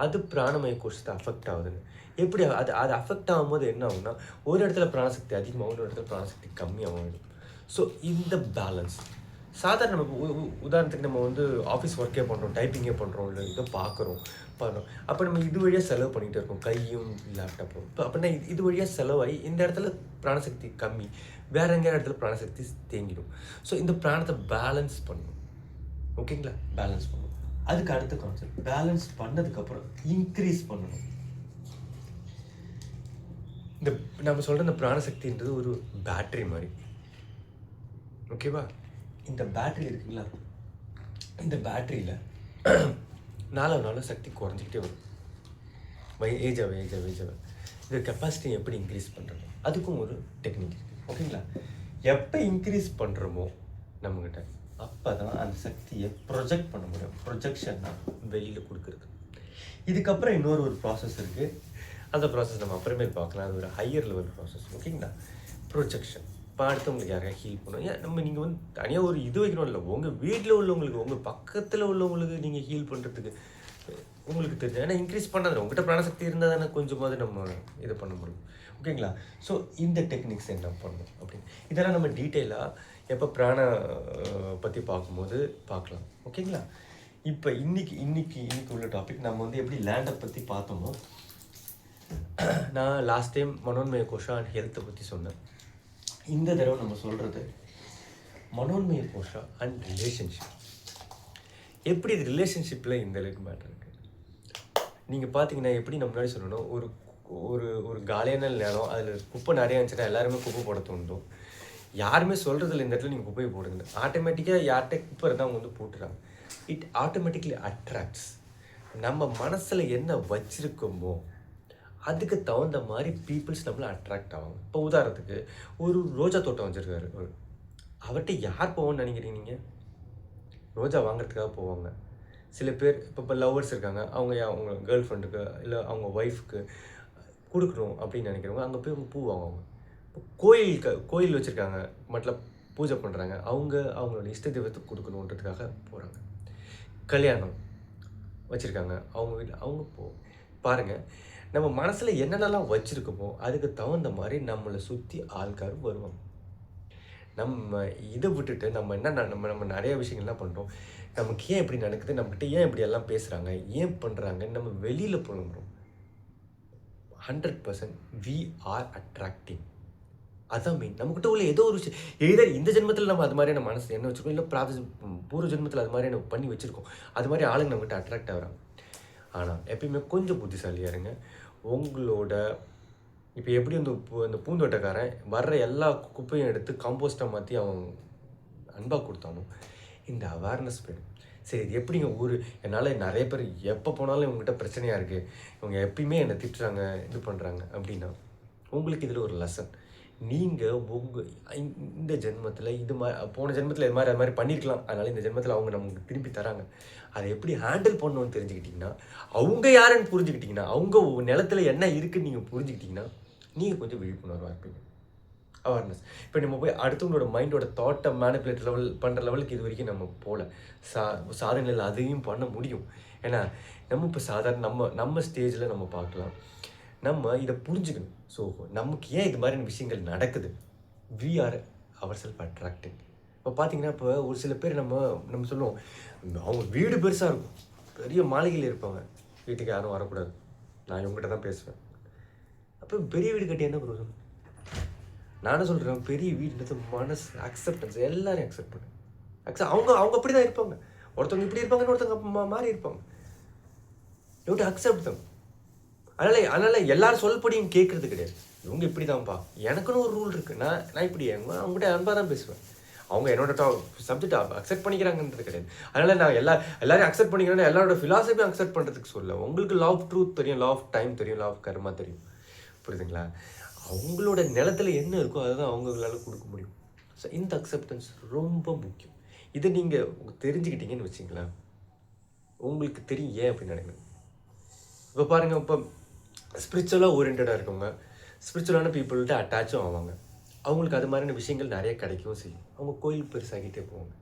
அது பிராணமய கோஷத்தை அஃபெக்ட் ஆகுதுன்னு. எப்படி அது அஃபெக்ட் ஆகும்போது என்ன ஆகும்னா, ஒரு இடத்துல பிராணசக்தி அதிகமாகும், ஒரு இடத்துல பிராணசக்தி கம்மியாகும். ஸோ இந்த பேலன்ஸ் சாதாரண நம்ம உதாரணத்துக்கு நம்ம ஆஃபீஸ் ஒர்க்கே பண்ணுறோம், டைப்பிங்கே பண்ணுறோம், இல்லை இதை பண்ணுறோம். அப்போ நம்ம இது வழியாக செலவு பண்ணிகிட்டே இருக்கோம், கையும் லேப்டாப்பும். இப்போ அப்படின்னா இது வழியாக செலவாகி இந்த இடத்துல பிராணசக்தி கம்மி, வேறு எங்கேயா இடத்துல பிராணசக்தி தேங்கிடும். ஸோ இந்த பிராணத்தை பேலன்ஸ் பண்ணணும். ஓகேங்களா, பேலன்ஸ் பண்ணணும். அதுக்கு அடுத்த கான்செப்ட், பேலன்ஸ் பண்ணதுக்கப்புறம் இன்க்ரீஸ் பண்ணணும். இந்த நம்ம சொல்கிற இந்த பிராணசக்தின்றது ஒரு பேட்ரி மாதிரி. ஓகேவா, இந்த பேட்ரி இருக்குங்களா, இந்த பேட்டரியில் நாளும் சக்தி குறைஞ்சிக்கிட்டே வரும். ஏஜ் ஆக இந்த கெப்பாசிட்டி எப்படி இன்க்ரீஸ் பண்ணுறோமோ அதுக்கும் ஒரு டெக்னிக் இருக்குது. ஓகேங்களா, எப்போ இன்க்ரீஸ் பண்ணுறோமோ நம்மக்கிட்ட அப்போ தான் அந்த சக்தியை ப்ரொஜெக்ட் பண்ண முடியும். ப்ரொஜெக்ஷன்னா வெளியில் கொடுக்குறது. இதுக்கப்புறம் இன்னொரு ப்ராசஸ் இருக்குது. அந்த ப்ராசஸ் நம்ம அப்புறமேல் பார்க்கலாம். அது ஒரு ஹையர் லெவல் ப்ராசஸ். ஓகேங்களா, ப்ரொஜெக்ஷன். இப்போ அடுத்தவங்களுக்கு யாரையா ஹீல் பண்ணணும். ஏன் நீங்கள் தனியாக ஒரு இது வைக்கணும் இல்லை, உங்கள் வீட்டில் உள்ளவங்களுக்கு, உங்கள் பக்கத்தில் உள்ளவங்களுக்கு நீங்கள் ஹீல் பண்ணுறதுக்கு உங்களுக்கு தெரியும். ஏன்னா இன்க்ரீஸ் பண்ணாது, உங்கள்கிட்ட பிராணசக்தி இருந்தால் தானே கொஞ்சமாவது நம்ம இது பண்ண முடியும். ஓகேங்களா, ஸோ இந்த டெக்னிக்ஸ் என்ன பண்ணணும் அப்படின்னு இதெல்லாம் நம்ம டீட்டெயிலாக எப்போ பிராண பற்றி பார்க்கும்போது பார்க்கலாம். ஓகேங்களா, இப்போ இன்னைக்கு உள்ள டாபிக் நம்ம எப்படி லேண்டை பற்றி பார்த்தோமோ, நான் லாஸ்ட் டைம் மனோன்மய கோஷா அண்ட் ஹெல்த்தை பற்றி சொன்னேன். இந்த தடவை நம்ம சொல்கிறது மனோன்மய கோஷா அண்ட் ரிலேஷன்ஷிப். எப்படி இது ரிலேஷன்ஷிப்பில் இந்த அளவுக்கு மேட்டர் இருக்குது. நீங்கள் பார்த்தீங்கன்னா எப்படி நம்ம முன்னாடி சொல்லணும், ஒரு ஒரு ஒரு காலியான நேரம் அதில் குப்பை நிறையா இருந்துச்சுன்னா எல்லாருமே குப்பை போட தோணும். யாருமே சொல்கிறதில்ல இந்த இடத்துல நீங்கள் குப்பையை போடுங்க, ஆட்டோமேட்டிக்காக யார்கிட்ட குப்பை இருந்தால் அவங்க வந்து போட்டுறாங்க. It automatically attracts. நம்ம மனசில் என்ன வச்சுருக்கோமோ அதுக்கு தகுந்த மாதிரி பீப்புள்ஸ் நம்மளை அட்ராக்ட் ஆவாங்க. இப்போ உதாரணத்துக்கு ஒரு ரோஜா தோட்டம் வச்சுருக்காரு, அவர்கிட்ட யார் போவோன்னு நினைக்கிறீங்க நீங்கள்? ரோஜா வாங்குறதுக்காக போவாங்க. சில பேர் இப்போ லவ்வர்ஸ் இருக்காங்க, அவங்க கேர்ள் ஃப்ரெண்டுக்கு இல்லை அவங்க ஒய்ஃப்க்கு கொடுக்கணும் அப்படின்னு நினைக்கிறவங்க அங்கே போய் அவங்க பூ வாங்குவாங்க. இப்போ கோயில் வச்சுருக்காங்க, மட்டில் பூஜை பண்ணுறாங்க, அவங்களோட இஷ்ட தெய்வத்துக்கு கொடுக்கணுன்றதுக்காக போகிறாங்க. கல்யாணம் வச்சுருக்காங்க, அவங்க வீட்டில் அவங்க பாருங்கள், நம்ம மனசில் என்னென்னலாம் வச்சுருக்கோமோ அதுக்கு தகுந்த மாதிரி நம்மளை சுற்றி ஆள்கார் வருவாங்க. நம்ம இதை விட்டுட்டு நம்ம நிறைய விஷயங்கள்லாம் பண்ணுறோம். நமக்கு ஏன் இப்படி நடக்குது, நம்மக்கிட்ட ஏன் இப்படி எல்லாம் பேசுகிறாங்க, ஏன் பண்ணுறாங்கன்னு நம்ம வெளியில் புலம்புறோம். 100% we are attracting. அதான் மெயின். நம்மக்கிட்ட உள்ள ஏதோ ஒரு விஷயம், எய்தர் இந்த ஜென்மத்தில் நம்ம அது மாதிரியான மனசு என்ன வச்சுருக்கோம், இல்லை பூர்வ ஜென்மத்தில் அது மாதிரியான பண்ணி வச்சுருக்கோம். அது மாதிரி ஆளுங்க நம்மகிட்ட அட்ராக்ட் ஆகிறாங்க. ஆனால் எப்பயுமே கொஞ்சம் புத்திசாலியாக இருங்க. உங்களோட இப்போ எப்படி அந்த பூந்தோட்டக்காரன் வர்ற எல்லா குப்பையும் எடுத்து காம்போஸ்ட்டாக மாற்றி அவன் அன்பாக கொடுத்தானோ, இந்த அவேர்னஸ் வேணும். சரி, இது எப்படிங்க என்னால் நிறைய பேர் எப்போ போனாலும் இவங்ககிட்ட பிரச்சனையாக இருக்குது, இவங்க எப்பயுமே என்னை திட்டுறாங்க, இது பண்ணுறாங்க அப்படின்னா உங்களுக்கு இதில் ஒரு லெசன். நீங்கள் இந்த ஜென்மத்தில் போன ஜென்மத்தில் அது மாதிரி பண்ணியிருக்கலாம், அதனால் இந்த ஜென்மத்தில் அவங்க நமக்கு திருப்பி தராங்க. அதை எப்படி ஹேண்டில் பண்ணணும்னு தெரிஞ்சுக்கிட்டிங்கன்னா, அவங்க யாருன்னு புரிஞ்சுக்கிட்டிங்கன்னா, அவங்க நிலத்தில் என்ன இருக்குன்னு நீங்கள் புரிஞ்சுக்கிட்டிங்கன்னா நீங்கள் கொஞ்சம் விழிப்புணர்வாக இருப்பீங்க. அவேர்னஸ். இப்போ நம்ம போய் அடுத்தவங்களோட மைண்டோட தாட்டை மேனிப்புலேட் பண்ணுற லெவலுக்கு இது வரைக்கும் நம்ம போகல. சாதனையில் அதையும் பண்ண முடியும். ஏன்னா நம்ம இப்போ சாதாரண நம்ம ஸ்டேஜில் நம்ம பார்க்கலாம், நம்ம இதை புரிஞ்சுக்கணும். ஸோ நமக்கு ஏன் இது மாதிரியான விஷயங்கள் நடக்குது, we are our self attracting. இப்போ பார்த்தீங்கன்னா, இப்போ ஒரு சில பேர் நம்ம சொல்லுவோம், அவங்க வீடு பெருசாக இருக்கும், பெரிய மாளிகையில் இருப்பாங்க, வீட்டுக்கு யாரும் வரக்கூடாது, நான் இவங்ககிட்ட தான் பேசுவேன். அப்போ பெரிய வீடு கட்டி என்ன ப்ரோஜனம்? நானும் சொல்கிறேன், பெரிய வீடுன்றது மனசு அக்செப்டன்ஸ், எல்லாரையும் அக்செப்ட் பண்ணு. அவங்க அப்படி தான் இருப்பாங்க. ஒருத்தவங்க இப்படி இருப்பாங்கன்னு ஒருத்தவங்க மாறி இருப்பாங்க. யூ டு அக்செப்ட் தம். அதனால் எல்லாரும் சொல்லப்படியும் கேட்குறது கிடையாது. இவங்க இப்படி தான்ப்பா, எனக்குன்னு ஒரு ரூல் இருக்குது, நான் இப்படி அவங்ககிட்ட அன்பாக தான் பேசுவேன். அவங்க என்னோட சப்ஜெக்ட் அக்செப்ட் பண்ணிக்கிறாங்கன்றது கிடையாது. அதனால் நான் எல்லாரையும் அக்செப்ட் பண்ணிக்கிறேன்னா எல்லாரோட ஃபிலாசபியும் அக்செப்ட் பண்ணுறதுக்கு சொல்ல. உங்களுக்கு லா ஆஃப் ட்ரூத் தெரியும், லா ஆஃப் டைம் தெரியும், லா ஆஃப் கர்மா தெரியும். புரியுதுங்களா? அவங்களோட நிலத்தில் என்ன இருக்கோ அதை தான் அவங்களால கொடுக்க முடியும். ஸோ இந்த அக்செப்டன்ஸ் ரொம்ப முக்கியம். இதை நீங்கள் தெரிஞ்சுக்கிட்டீங்கன்னு வச்சிங்களேன், உங்களுக்கு தெரியும் ஏன் அப்படின்னு நினைக்கிறேன். இப்போ பாருங்கள், இப்போ ஸ்பிரிச்சுவலாக ஓரியன்டாக இருக்கவங்க ஸ்பிரிச்சுவலான பீப்புள்கிட்ட அட்டாச்சும் ஆவாங்க. அவங்களுக்கு அது மாதிரியான விஷயங்கள் நிறைய கிடைக்கவும் செய்யும். அவங்க கோயிலுக்கு பெருசாகிட்டே போவாங்க.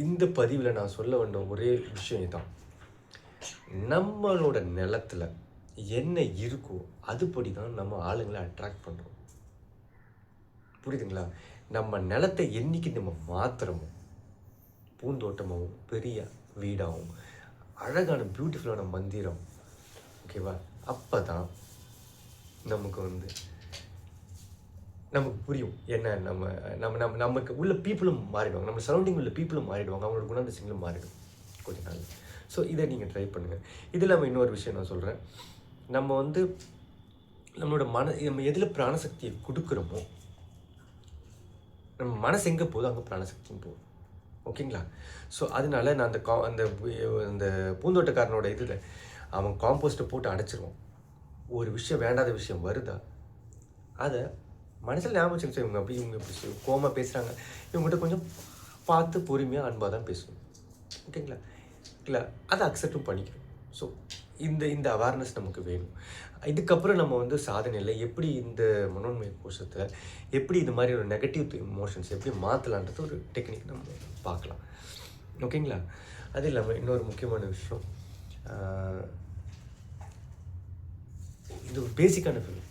இந்த பதிவில் நான் சொல்ல வந்த ஒரே விஷயம் இதுதான், நம்மளோட நிலத்தில் என்ன இருக்கோ அதுபடி தான் நம்ம ஆளுங்களை அட்ராக்ட் பண்ணுறோம். புரியுதுங்களா? நம்ம நிலத்தை என்னைக்கு நம்ம மாத்திரமோ, பூந்தோட்டமாகவும் பெரிய வீடாகவும் அழகான பியூட்டிஃபுல்லான மந்திரம், ஓகேவா, அப்போ தான் நமக்கு புரியும் என்ன நமக்கு உள்ள பீப்புளும் மாறிடுவாங்க, நம்ம சரௌண்டிங் உள்ள பீப்புளும் மாறிடுவாங்க, அவங்களோட குணாதிசயங்களும் மாறிடும் கொஞ்ச நாள். ஸோ இதை நீங்கள் ட்ரை பண்ணுங்கள். இது இல்லாமல் இன்னொரு விஷயம் நான் சொல்கிறேன், நம்மளோட நம்ம எதில் பிராணசக்தியை கொடுக்குறோமோ, நம்ம மனசு எங்கே போதும் அங்கே பிராணசக்தியும் போகும். ஓகேங்களா? ஸோ அதனால நான் அந்த பூந்தோட்டக்காரனோட இதில் அவன் காம்போஸ்ட்டை போட்டு அடைச்சிருவான். ஒரு விஷயம், வேண்டாத விஷயம் வருதா, அதை மனசில் ஞாபகம் வச்சு இவங்க இப்படி கோமா பேசுகிறாங்க, இவங்ககிட்ட கொஞ்சம் பார்த்து பொறுமையாக அன்பாக தான் பேசணும். ஓகேங்களா? இல்லை, அதை அக்செப்டும் பண்ணிக்கணும். ஸோ இந்த அவேர்னஸ் நமக்கு வேணும். இதுக்கப்புறம் நம்ம சாதனையில் எப்படி இந்த மனோன்மய கோஷத்தை எப்படி இது மாதிரி ஒரு நெகட்டிவ் இமோஷன்ஸ் எப்படி மாற்றலான்றது ஒரு டெக்னிக் நம்ம பார்க்கலாம். ஓகேங்களா? அது இல்லாமல் இன்னொரு முக்கியமான விஷயம், இது ஒரு பேசிக்கான ஃபீல்.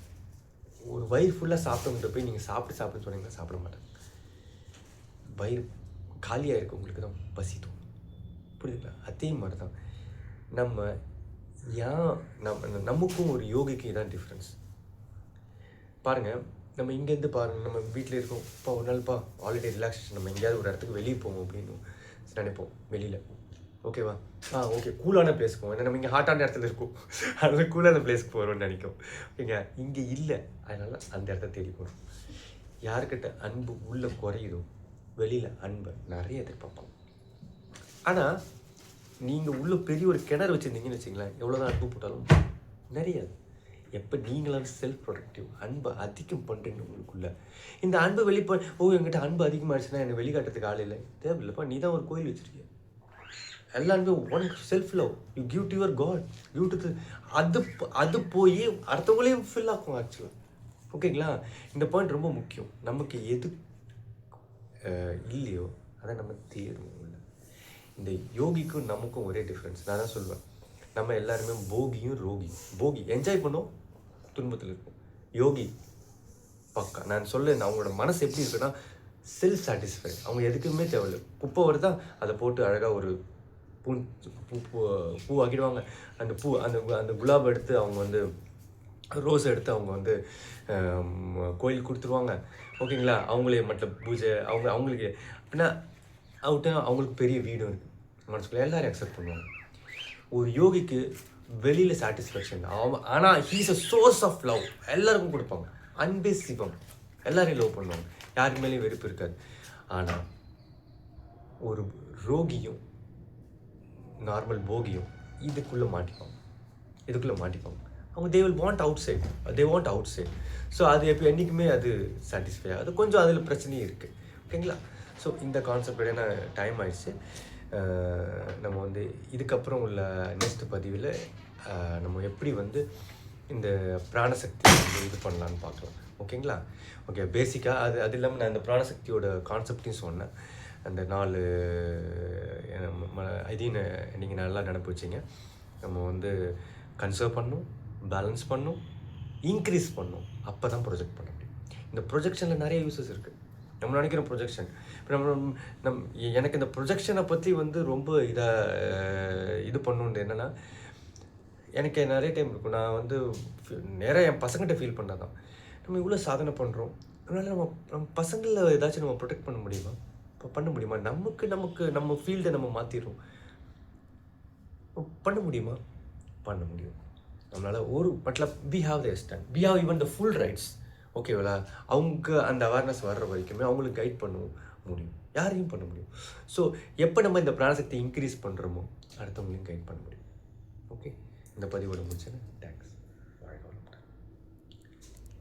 ஒரு வயிறு ஃபுல்லாக சாப்பிட்டவங்கிட்ட போய் நீங்கள் சாப்பிடுன்னு சொன்னீங்கன்னா சாப்பிட மாட்டேன். வயிறு காலியாக இருக்குது, உங்களுக்கு தான் பசி தோணும். புரியுதுங்களா? அதே மாதிரி தான் நமக்கும் ஒரு யோகிக்கு தான் டிஃப்ரென்ஸ். பாருங்கள், நம்ம இங்கேருந்து பாருங்கள், நம்ம வீட்டில் இருக்கோம், இப்போ ஒரு நாள்ப்பா ஆல்ரெடி ரிலாக்ஸேஷன், நம்ம எங்கேயாவது ஒரு இடத்துக்கு வெளியே போவோம் அப்படின்னு நினைப்போம் வெளியில். ஓகேவா? ஓகே, கூலான பிளேஸ்க்கு போவோம். ஏன்னா நம்ம இங்கே ஹாட்டான இடத்துல இருக்கும், அதனால் கூலான பிளேஸ்க்கு போகிறோம்னு நினைக்கும். ஓகேங்க, இங்கே இல்லை, அதனால் அந்த இடத்த தேடி போகிறோம். யாருக்கிட்ட அன்பு உள்ளே குறையுதோ வெளியில் அன்பை நிறைய எதிர்பார்ப்பாங்க. ஆனால் நீங்கள் உள்ள பெரிய ஒரு கிணறு வச்சுருந்தீங்கன்னு வச்சிங்களேன், எவ்வளோதான் அன்பு போட்டாலும் நிறைய. எப்போ நீங்களாம் செல்ஃப் ப்ரொடக்டிவ் அன்பை அதிகம் பண்ணுறீங்க உங்களுக்குள்ள, இந்த அன்பு என்கிட்ட அன்பு அதிகமாகிடுச்சுன்னா என்னை வெளிக்காட்டுறதுக்கு ஆள் இல்லை, தேவையில்லைப்பா. நீ தான் ஒரு கோயில் வச்சுருக்கீங்க. எல்லா அன்பும் one self love, you give to your god, give to அது போய் அடுத்தவங்களையும் ஃபில் ஆக்கும் ஆக்சுவலாக. ஓகேங்களா? இந்த பாயிண்ட் ரொம்ப முக்கியம். நமக்கு எது இல்லையோ அதை நம்ம தேடணும். இல்லை, இந்த யோகிக்கும் நமக்கும் ஒரே டிஃப்ரென்ஸ். நான் தான் சொல்லுவேன், நம்ம எல்லாருமே போகியும் ரோகியும். போகி என்ஜாய் பண்ணோம், துன்பத்தில் இருக்கும். யோகி பக்கா நான் சொல்ல, அவங்களோட மனசு எப்படி இருக்குன்னா செல்ஃப் சாட்டிஸ்ஃபைட். அவங்க எதுக்குமே தேவையில்லை. குப்பை வருதா அதை போட்டு அழகாக ஒரு பூ ஆக்கிடுவாங்க. அந்த பூ அந்த குலாப் எடுத்து அவங்க வந்து ரோஸ் எடுத்து அவங்க வந்து கோயிலுக்கு கொடுத்துருவாங்க. ஓகேங்களா? அவங்களே மட்டும் பூஜை அவங்களுக்கு அப்படின்னா அவங்களுக்கு பெரிய வீடும் இருக்குது மனசுக்குள்ள, எல்லோரும் அக்செப்ட் பண்ணுவாங்க. ஒரு யோகிக்கு வெளியில் சாட்டிஸ்ஃபேக்ஷன், ஆனால் he's a source of love. எல்லாருக்கும் கொடுப்பாங்க. அன்பே சிவம், எல்லாரையும் லவ் பண்ணுவாங்க, யாருக்கு மேலேயும் வெறுப்பு இருக்காது. ஆனால் ஒரு ரோகியும் நார்மல் போகியும் இதுக்குள்ளே மாட்டிப்பாங்க. அவங்க they will want outside. So அது என்றைக்குமே அது சாட்டிஸ்ஃபை ஆகுது. கொஞ்சம் அதில் பிரச்சனையும் இருக்குது. ஓகேங்களா? ஸோ இந்த கான்செப்ட் என்ன டைம் ஆயிடுச்சு. நம்ம வந்து இதுக்கப்புறம் உள்ள நெக்ஸ்ட் பதிவில் நம்ம எப்படி வந்து இந்த பிராணசக்தி வந்து இது பண்ணலான்னு பார்க்கலாம். ஓகேங்களா? ஓகே, பேசிக்காக அது இல்லாமல் நான் இந்த பிராணசக்தியோட கான்செப்டையும் சொன்னேன். அந்த 4 இதையும் நீங்கள் நல்லா நினப்பு வச்சிங்க. நம்ம வந்து கன்சர்வ் பண்ணணும், பேலன்ஸ் பண்ணணும், இன்க்ரீஸ் பண்ணணும். அப்போ தான் ப்ரொஜெக்ட் பண்ண முடியும். இந்த ப்ரொஜெக்ஷனில் நிறைய யூசஸ் இருக்குது. நம்ம நினைக்கிற ப்ரொஜெக்ஷன் இப்போ எனக்கு இந்த ப்ரொஜெக்ஷனை பற்றி வந்து ரொம்ப இது பண்ணணுன்னு என்னென்னா, எனக்கு நிறைய டைம் இருக்கும். நான் வந்து நிறைய என் பசங்கிட்ட ஃபீல் பண்ணதான், நம்ம இவ்வளோ சாதனை பண்ணுறோம், அதனால் நம்ம பசங்களில் ஏதாச்சும் நம்ம ப்ரொடெக்ட் பண்ண முடியுமா? பண்ண முடியுமா? நம்ம ஃபீல்டை நம்ம மாற்றிடுறோம். பண்ண முடியுமா? பண்ண முடியும். நம்மளால் ஒரு பட்ல we have the stand, we have even the full rights. ஓகேவா? அவங்க அந்த அவேர்னஸ் வர்ற வரைக்குமே அவங்களுக்கு கைட் பண்ண முடியும், யாரையும் பண்ண முடியும். ஸோ எப்போ நம்ம இந்த பிராணசக்தி இன்க்ரீஸ் பண்ணுறோமோ அடுத்தவங்களையும் கைட் பண்ண முடியும். ஓகே, இந்த பதிவோட முடிச்சேன். தேங்க்ஸ்.